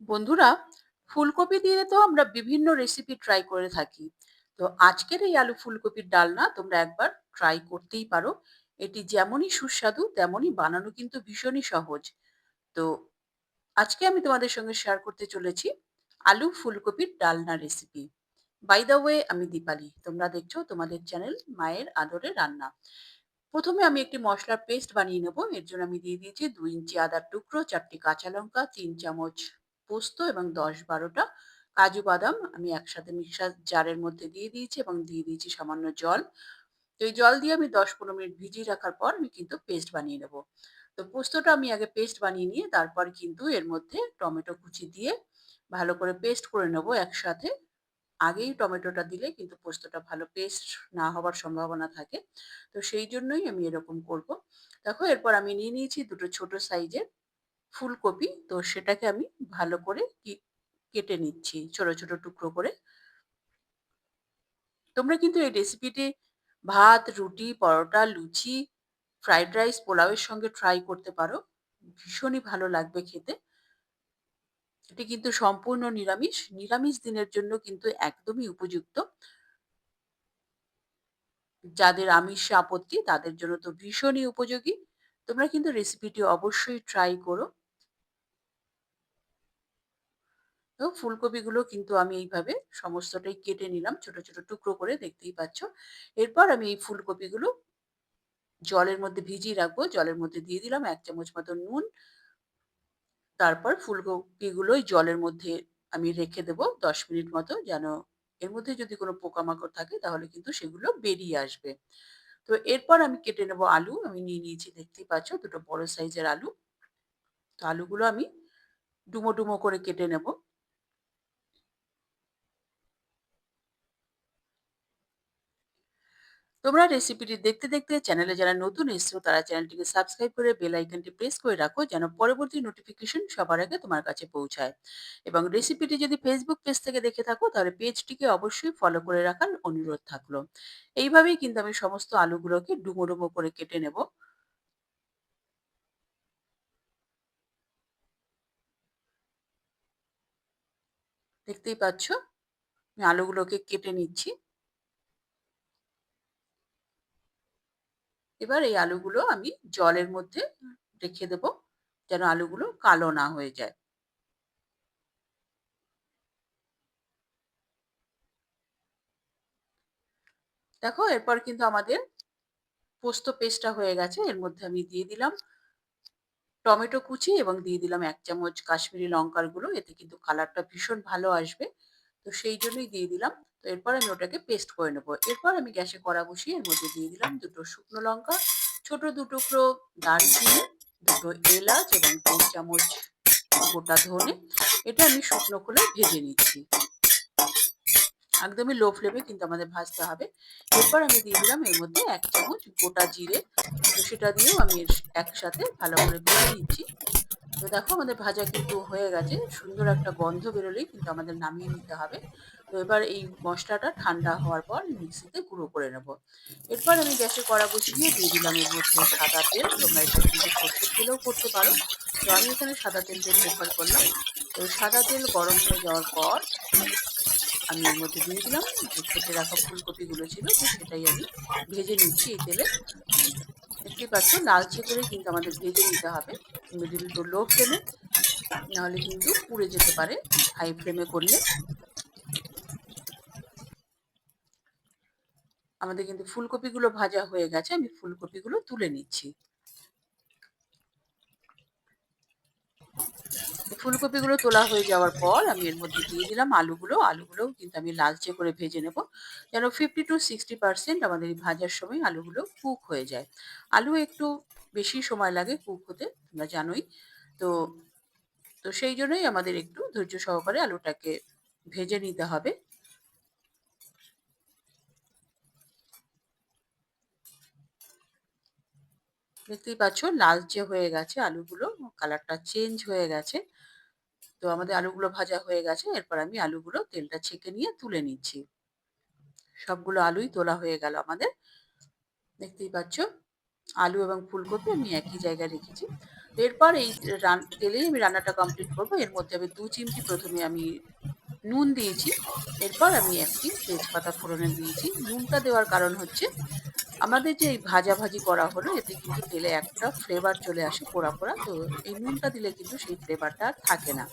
বন্ধুরা, ফুলকপি দিয়ে তো আমরা বিভিন্ন রেসিপি ট্রাই করে থাকি। তো আজকের এই আলু ফুলকপির ডালনা তোমরা একবার ট্রাই করতেই পারো। এটি যেমনই সুস্বাদু তেমনই বানানো কিন্তু ভীষণই সহজ। তো আজকে আমি তোমাদের সঙ্গে শেয়ার করতে চলেছি আলু ফুলকপির ডালনা রেসিপি। বাই দ্য ওয়ে, আমি দীপালি, তোমরা দেখছো তোমাদের চ্যানেল মায়ের আদরে রান্না। প্রথমে আমি একটি মসলার পেস্ট বানিয়ে নেব। এর জন্য আমি দিয়ে দিয়েছি 2 ইঞ্চি আদার টুকরো, 4টি কাঁচা লঙ্কা, 3 চামচ পোস্ত এবং 10-12টা কাজু বাদাম আমি একসাথে মিক্সার জারের মধ্যে দিয়ে দিয়েছি এবং দিয়ে দিয়েছি সামান্য জল। তো এই জল দিয়ে আমি 10-15 মিনিট ভিজিয়ে রাখার পর আমি কিন্তু পেস্ট বানিয়ে নেব। তো পোস্তটা আমি আগে পেস্ট বানিয়ে নিয়ে তারপর কিন্তু এর মধ্যে টমেটো কুচি দিয়ে ভালো করে পেস্ট করে নেব একসাথে। আগেই টমেটোটা দিলে কিন্তু পোস্তটা ভালো পেস্ট না হওয়ার সম্ভাবনা থাকে। তো সেই জন্যই আমি এরকম করব। দেখো, এরপর আমি নিয়ে নিয়েছি 2টো ছোট সাইজের ফুলকপি। তো সেটাকে আমি ভালো করে কেটে নিচ্ছি ছোট, ছোট টুকরো করে। তোমরা কিন্তু এই রেসিপিটি ভাত, রুটি, পরোটা, লুচি, ফ্রাইড রাইস, পোলাওয়ের সঙ্গে ট্রাই করতে পারো। ভীষণই ভালো লাগবে খেতে। এটি কিন্তু সম্পূর্ণ নিরামিষ। নিরামিষ দিনের জন্য কিন্তু একদমই উপযুক্ত। যাদের আমিষে আপত্তি তাদের জন্য তো ভীষণই উপযোগী। তোমরা কিন্তু রেসিপিটি অবশ্যই ট্রাই করো। তো ফুলকপিগুলো কিন্তু আমি এইভাবে সমস্তটাই কেটে নিলাম ছোট, ছোট টুকরো করে, দেখতেই পাচ্ছ। এরপর আমি এই ফুলকপিগুলো জলের মধ্যে ভিজিয়ে রাখবো। জলের মধ্যে দিয়ে দিলাম 1 চামচ মতো নুন। তারপর ফুলকপিগুলো এই জলের মধ্যে আমি রেখে দেব 10 মিনিট মতো, যেন এর মধ্যে যদি কোনো পোকামাকড় থাকে তাহলে কিন্তু সেগুলো বেরিয়ে আসবে। তো এরপর আমি কেটে নেব আলু। আমি নিয়ে নিয়েছি, দেখতেই পাচ্ছ, 2টো বড় সাইজের আলু। তো আলুগুলো আমি ডুমো, ডুমো করে কেটে নেব। তোমরা রেসিপিটি দেখতে, দেখতে চ্যানেলে যারা নতুন এসছো তারা চ্যানেলটিকে সাবস্ক্রাইব করে বেল আইকনটি প্রেস করে রাখো, যেন পরবর্তী নোটিফিকেশন সবার আগে তোমার কাছে পৌঁছায়। এবং রেসিপিটি যদি ফেসবুক পেজ থেকে দেখে থাকো তাহলে পেজটিকে অবশ্যই ফলো করে রাখার অনুরোধ থাকলো। এইভাবেই কিন্তু আমি সমস্ত আলুগুলোকে ডুমো, ডুমো করে কেটে নেব। দেখতেই পাচ্ছ, আমি আলুগুলোকে কেটে নিচ্ছি। এবার এই আলুগুলো আমি জলের মধ্যে রেখে দেব, যেন আলুগুলো কালো না হয়ে যায়। দেখো, এরপর কিন্তু আমাদের পোস্ত পেস্টটা হয়ে গেছে। এর মধ্যে আমি দিয়ে দিলাম টমেটো কুচি এবং দিয়ে দিলাম 1 চামচ কাশ্মীরি লঙ্কার গুঁড়ো। এতে কিন্তু কালারটা ভীষণ ভালো আসবে। তো সেই জন্যই দিয়ে দিলাম। তো এরপর আমি ওটাকে পেস্ট করে নেব। এরপর আমি গ্যাসে কড়া বসিয়ে এর মধ্যে দিয়ে দিলাম 2টো শুকনো লঙ্কা, ছোট 2 টুকরো দারচিনি, 2টো এলাচ এবং 2 চামচ গোটা ধনে। এটা আমি শুকনো খোলায় ভেজে নিচ্ছি। একদমই লো ফ্লেমে কিন্তু আমাদের ভাজতে হবে। এরপর আমি দিয়ে দিলাম এর মধ্যে 1 চামচ গোটা জিরে। তো সেটা দিয়েও আমি একসাথে ভালো করে ভেজে নিচ্ছি। তো দেখো, আমাদের ভাজা কিন্তু হয়ে গেছে। সুন্দর একটা গন্ধ বেরোলেই কিন্তু আমাদের নামিয়ে নিতে হবে। তো এবার এই মসলাটা ঠান্ডা হওয়ার পর মিক্সিতে গুঁড়ো করে নেব। এরপর আমি গ্যাসে কড়া বসিয়ে দিয়ে দিলাম এর মধ্যে সাদা তেল। তোমরা এটা কিন্তু সর্ষের তেলেও করতে পারো। তো আমি এখানে সাদা তেলটাই প্রেফার করলাম। তো সাদা তেল গরম হয়ে যাওয়ার পর আমি এর মধ্যে দিয়ে দিলাম যে কেটে রাখা ফুলকপিগুলো ছিল। তো সেটাই আমি ভেজে নিচ্ছি এই তেলে। দেখতেই পাচ্ছ, লালচে করে কিন্তু আমাদের ভেজে নিতে হবে মিডল টু লো ফ্লেমে, নাহলে কিন্তু পুড়ে যেতে পারে হাই ফ্লেমে করলে। আমাদের কিন্তু ফুলকপিগুলো ভাজা হয়ে গেছে। আমি ফুলকপিগুলো তুলে নিচ্ছি। ফুলকপিগুলো তোলা হয়ে যাওয়ার পর আমি এর মধ্যে দিয়ে দিলাম আলুগুলো। আলুগুলোও কিন্তু আমি লালচে করে ভেজে নেব, যেন 50-60% আমাদের এই ভাজার সময় আলুগুলো কুক হয়ে যায়। আলু একটু বেশি সময় লাগে কুক হতে, তোমরা জানোই। তো তো সেই জন্যই আমাদের একটু ধৈর্য সহকারে আলুটাকে ভেজে নিতে হবে। দেখতেই পাচ্ছ, লালচে হয়ে গেছে আলুগুলো, কালারটা চেঞ্জ হয়ে গেছে। তো আমাদের আলুগুলো ভাজা হয়ে গেছে। এরপর আমি আলুগুলো তেলটা ছেঁকে নিয়ে তুলে নিচ্ছি। সবগুলো আলুই তোলা হয়ে গেল আমাদের। দেখতেই পাচ্ছ, আলু এবং ফুলকপি আমি একই জায়গায় রেখেছি। এরপর এই তেলেই আমি রান্নাটা কমপ্লিট করব। এর মধ্যে আমি ২ চিমটি ১ম এ আমি নুন দিয়েছি। এরপর আমি ১ টি তেজপাতা ফোড়নে দিয়েছি। নুনটা দেওয়ার কারণ হচ্ছে আমাদের যে এই ভাজাভাজি করা হলো এতে কিন্তু তেলে একটা ফ্লেভার চলে আসে পোড়া, পোড়া। তো এই নুনটা দিলে কিন্তু সেই ফ্লেভারটা আর থাকে না।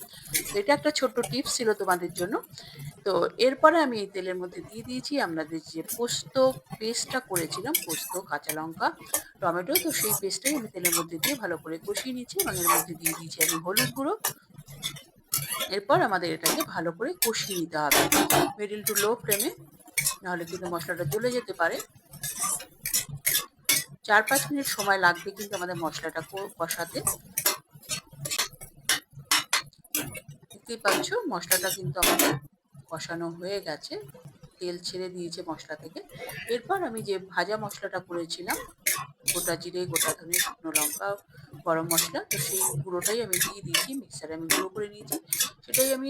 তো এটা একটা ছোট্ট টিপস ছিল তোমাদের জন্য। তো এরপরে আমি এই তেলের মধ্যে দিয়ে দিয়েছি আমাদের যে পোস্ত পেস্টটা করেছিলাম, পোস্ত, কাঁচা লঙ্কা, টমেটো। তো সেই পেস্টটাই আমি তেলের মধ্যে দিয়ে ভালো করে কষিয়ে নিচ্ছি এবং এর মধ্যে দিয়ে দিয়েছি আমি হলুদ গুঁড়ো। এরপর আমাদের এটাকে ভালো করে কষিয়ে নিতে হবে মিডল টু লো ফ্লেমে, নাহলে কিন্তু মশলাটা জ্বলে যেতে পারে। ৪-৫ মিনিট সময় লাগবে কিন্তু আমাদের মশলাটা কষাতে। দেখতেই পাচ্ছ মশলাটা কিন্তু আমাদের কষানো হয়ে গেছে। তেল ছেড়ে দিয়েছে মশলা থেকে। এরপর আমি যে ভাজা মশলাটা করেছিলাম, গোটা জিরে, গোটা ধনে, শুকনো লঙ্কা, গরম মসলা, তো সেই গুঁড়োটাই আমি দিয়ে দিয়েছি। মিক্সারে আমি গুঁড়ো করে নিয়েছি। সেটাই আমি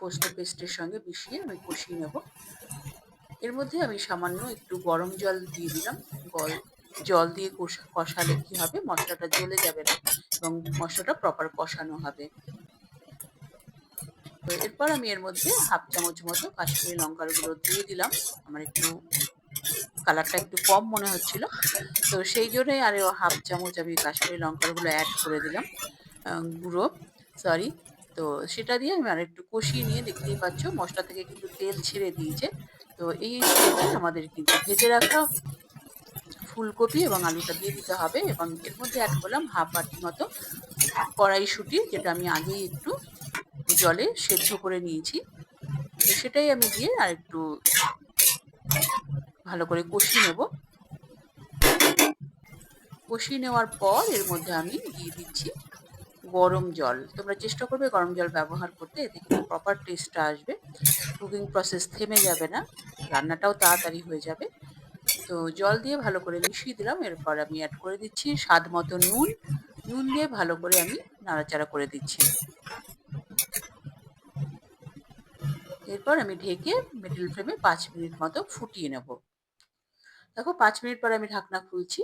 পোস্ত পেস্টের সঙ্গে মিশিয়ে আমি কষিয়ে নেব। এর মধ্যে আমি সামান্য একটু গরম জল দিয়ে দিলাম। গল জল দিয়ে কষালে কি হবে? মসলাটা জ্বলে যাবে না এবং মসলাটা প্রপার কষানো হবে। তো এরপর আমি এর মধ্যে 1/2 চামচ মতো কাশ্মীরি লঙ্কার গুঁড়ো দিয়ে দিলাম। আমার একটু কালারটা একটু কম মনে হচ্ছিল। তো সেই জন্যই আরো 1/2 চামচ আমি কাশ্মীরি লঙ্কার গুঁড়ো এড করে দিলাম। গুঁড়ো, সরি। তো সেটা দিয়ে আমি আরেকটু কষিয়ে নিয়ে দেখতেই পাচ্ছ মসলা থেকে কিন্তু তেল ছেড়ে দিয়েছে। তো এই স্টেজে আমাদের কিন্তু ভেজে রাখা ফুলকপি এবং আলুটা দিয়ে দিতে হবে এবং এর মধ্যে এড করলাম 1/2 বাটি মতো কড়াইশুঁটি, যেটা আমি আগেই একটু জলে সেদ্ধ করে নিয়েছি। তো সেটাই আমি দিয়ে আরেকটু ভালো করে কষিয়ে নেব। কষিয়ে নেওয়ার পর এর মধ্যে আমি দিয়ে দিচ্ছি গরম জল। তোমরা চেষ্টা করবে গরম জল ব্যবহার করতে, এতে কিন্তু প্রপার টেস্টটা আসবে। কুকিং প্রসেস থেমে যাবে না, রান্নাটাও তাড়াতাড়ি হয়ে যাবে। তো জল দিয়ে ভালো করে মিশিয়ে দিলাম। এরপর আমি অ্যাড করে দিচ্ছি স্বাদ মতো নুন। নুন দিয়ে ভালো করে আমি নাড়াচাড়া করে দিচ্ছি। এরপর আমি ঢেকে মিডল ফ্লেমে ৫ মিনিট মতো ফুটিয়ে নেব। দেখো ৫ মিনিট পরে আমি ঢাকনা খুলছি।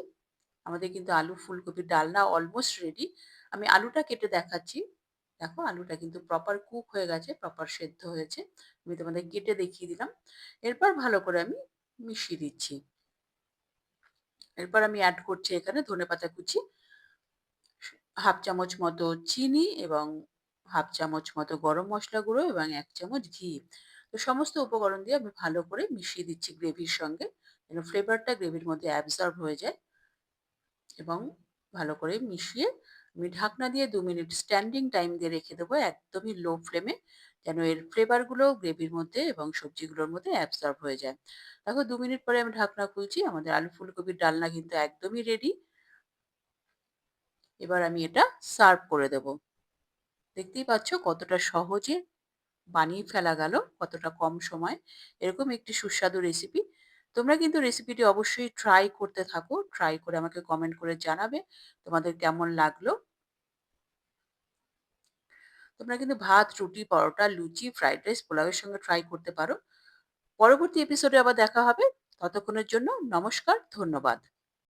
আমাদের কিন্তু আলু ফুলকপির ডালনা অলমোস্ট রেডি। আমি আলুটা কেটে দেখাচ্ছি। দেখো আলুটা কিন্তু প্রপার কুক হয়ে গেছে, প্রপার সেদ্ধ হয়েছে। আমি তোমাদের কেটে দেখিয়ে দিলাম। এরপর ভালো করে আমি মিশিয়ে দিচ্ছি। এরপর আমি অ্যাড করছি এখানে ধনেপাতা কুচি, 1/2 চামচ মতো চিনি এবং 1/2 চামচ মতো গরম মসলা গুঁড়ো এবং ১ চামচ ঘি। তো সমস্ত উপকরণ দিয়ে আমি ভালো করে মিশিয়ে দিচ্ছি গ্রেভির সঙ্গে, যেন ফ্লেভারটা গ্রেভির মধ্যে অ্যাবসর্ব হয়ে যায়। এবং ভালো করে মিশিয়ে আমি ঢাকনা দিয়ে ২ মিনিট স্ট্যান্ডিং টাইম দিয়ে রেখে দেবো একদমই লো ফ্লেমে, যেন এর ফ্লেভারগুলো গ্রেভির মধ্যে এবং সবজিগুলোর মধ্যে অ্যাবসর্ব হয়ে যায়। দেখো ২ মিনিট পরে আমি ঢাকনা খুলছি। আমাদের আলু ফুলকপির ডালনা কিন্তু একদমই রেডি। এবার আমি এটা সার্ভ করে দেব। দেখতেই পাচ্ছ কতটা সহজে বানিয়ে ফেলা গেল, কতটা কম সময়। এরকম একটি সুস্বাদু রেসিপি। তোমরা কিন্তু রেসিপিটি অবশ্যই ট্রাই করতে থাকো। ট্রাই করে আমাকে কমেন্ট করে জানাবে তোমাদের কেমন লাগলো। তোমরা কিন্তু ভাত, রুটি, পরোটা, লুচি, ফ্রাইড রাইস, পোলাওয়ের সঙ্গে ট্রাই করতে পারো। পরবর্তী এপিসোডে আবার দেখা হবে। ততক্ষণের জন্য নমস্কার, ধন্যবাদ।